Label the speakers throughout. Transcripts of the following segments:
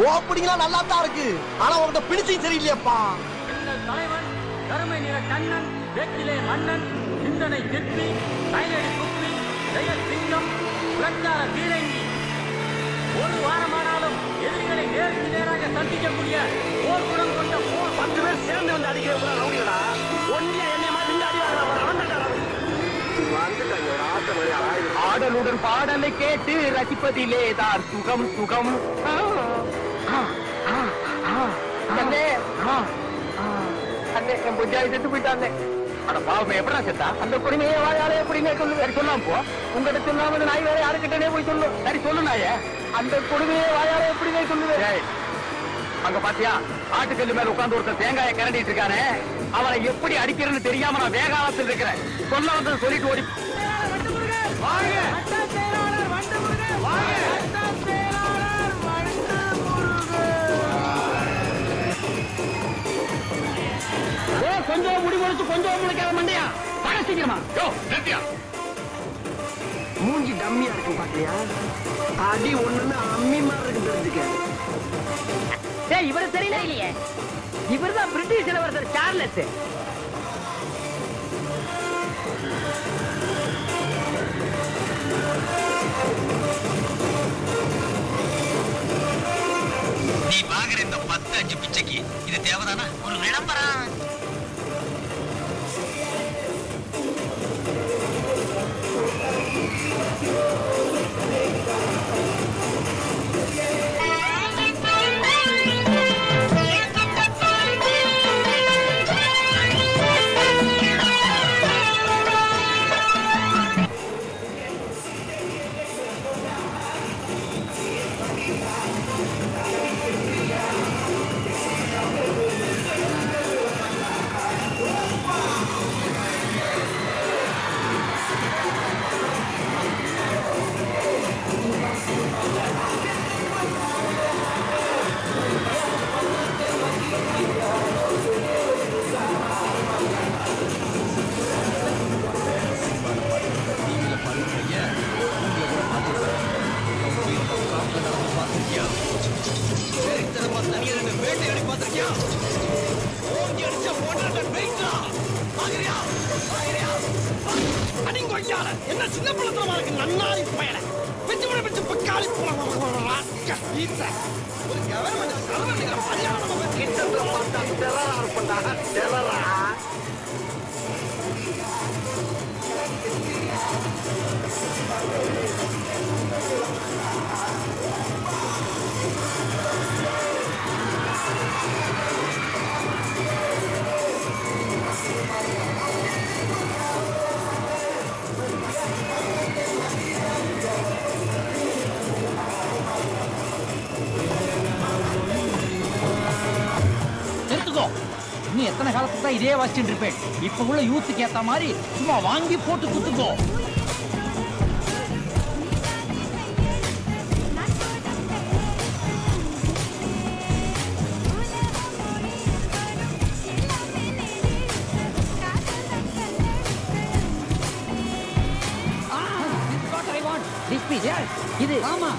Speaker 1: ஓப்பனிங்லாம் நல்லா தான் இருக்கு. ஆனா உங்ககிட்ட பிடிச்சும் சரியில்லையாப்பா.
Speaker 2: தலைவன் கருமை நிற கண்ணன், வேக்கிலே மன்னன், சிந்தனை சிற்பி, கைலடி குப்பி, செயல் சிங்கம், பிரச்சார பீரங்கி. ஒரு வாரமானாலும் எதிரிகளை நேருக்கு நேராக சந்திக்கக்கூடிய போர் குணம் கொண்ட 10 பேர் சேர்ந்து வந்து அடிக்கிறா. ஒன்றிய என்னை மாதிரி ஆடலுடன் பாடலை கேட்டு ரசிப்பதிலே தான் சுகம் சுகம். என் புஜாரி செத்து போயிட்டாங்க. அட பாவமே, எப்படா செத்தா? அந்த குடிமையை வாயாலே எப்படிங்க சொல்லு. சரி சொல்லாம் போ. உங்ககிட்ட சொல்லாம நாய் வேற யாருக்கிட்டே போய் சொல்லு. சரி சொல்லு நாய. அந்த குடிமையை வாயாலே எப்படிங்க சொல்லுவேன்? அங்க பாத்தியா, ஆட்டுக்கல்லு மேல உட்கார்ந்து ஒருத்தர் தேங்காயை கரண்டிட்டு இருக்கானே, அவனை எப்படி அடிக்கிறேன்னு தெரியாம நான் வேகாலத்தில் இருக்கிறேன். சொல்ல வந்து சொல்லிட்டு ஓடி கொஞ்சம் முடி கொடுத்து கொஞ்சம் முடிக்காத மண்டையா சீக்கிரமா. மூஞ்சி டம்மியா இருக்கு பாக்கலையா? அடி ஒண்ணுன்னு அம்மி மாதிரி இருக்கு தெரிஞ்சுக்க. இவரு தெரியல இல்லையே, இவர் தான் பிரிட்டிஷ் இளவரசர் சார்லஸ்.
Speaker 3: நீ பாக்குற இந்த 10-5 பிச்சைக்கு இது தேவைதானா? ஒரு விளம்பரம்.
Speaker 1: என்ன சின்ன பழத்தமா இருக்கு நன்னாரி பயல பிச்சு முறை பிச்சு பக்காளி ஒரு கவர்மெண்ட் சரவணிக்கிற மாதிரியான நம்ம கிட்ட பார்த்தா டெரரா இருப்பா டெரரா.
Speaker 4: நீ எத்தனை காலத்துக்கு தான் இதே வாசிச்சுட்டு இருப்பேன்? இப்ப உள்ள யூத்துக்கு ஏத்த மாதிரி சும்மா வாங்கி போட்டு குத்துக்கோ. இது ஆமா.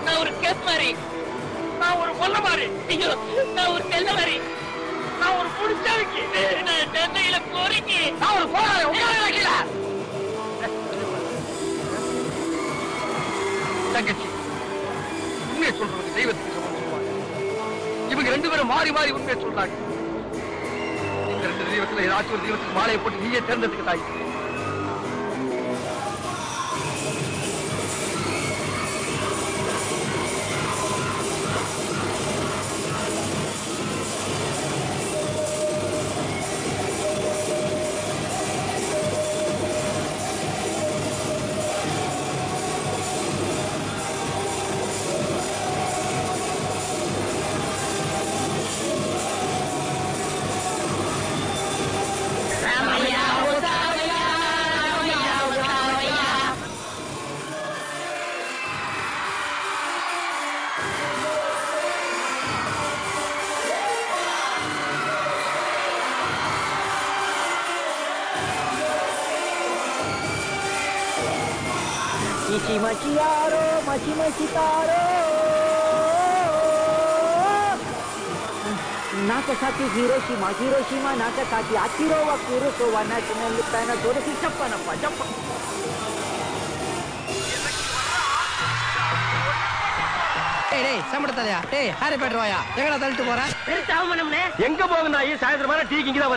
Speaker 2: நான் ஒரு கேஸ் மாதிரி, நான் ஒரு கொல்ல மாதிரி, ஐயோ நான் ஒரு செல்ல மாதிரி, நான் ஒரு புடிச்சாருக்கு, நான் சென்னையில கோரிக்கை, நான் ஒரு போராளி உட்கார வைக்கல. தங்கச்சி உண்மையை சொல்றது தெய்வத்துக்கு சமம் சொல்லுவாங்க. இவங்க 2 பேரும் மாறி மாறி உண்மையை சொல்றாங்க. இந்த 2 தெய்வத்துல ஏதாச்சும் ஒரு தெய்வத்துக்கு மாலையை போட்டு நீயே தேர்ந்தெடுத்துக்க தாய்.
Speaker 5: Ichi machiaro, machi machitaro. Nagasaki, Hiroshima, Hiroshima, Nagasaki, Akiro wa Kurosawa National Planetary Jappanappa, Japan.
Speaker 4: டேய் சம்பளத்தலையா டேய் ஹாரி பேட்டர் வாயா எங்கடா தள்ளிட்டு போற
Speaker 2: எங்க போகுது நான் சாயந்தரமான டீ இங்கதான்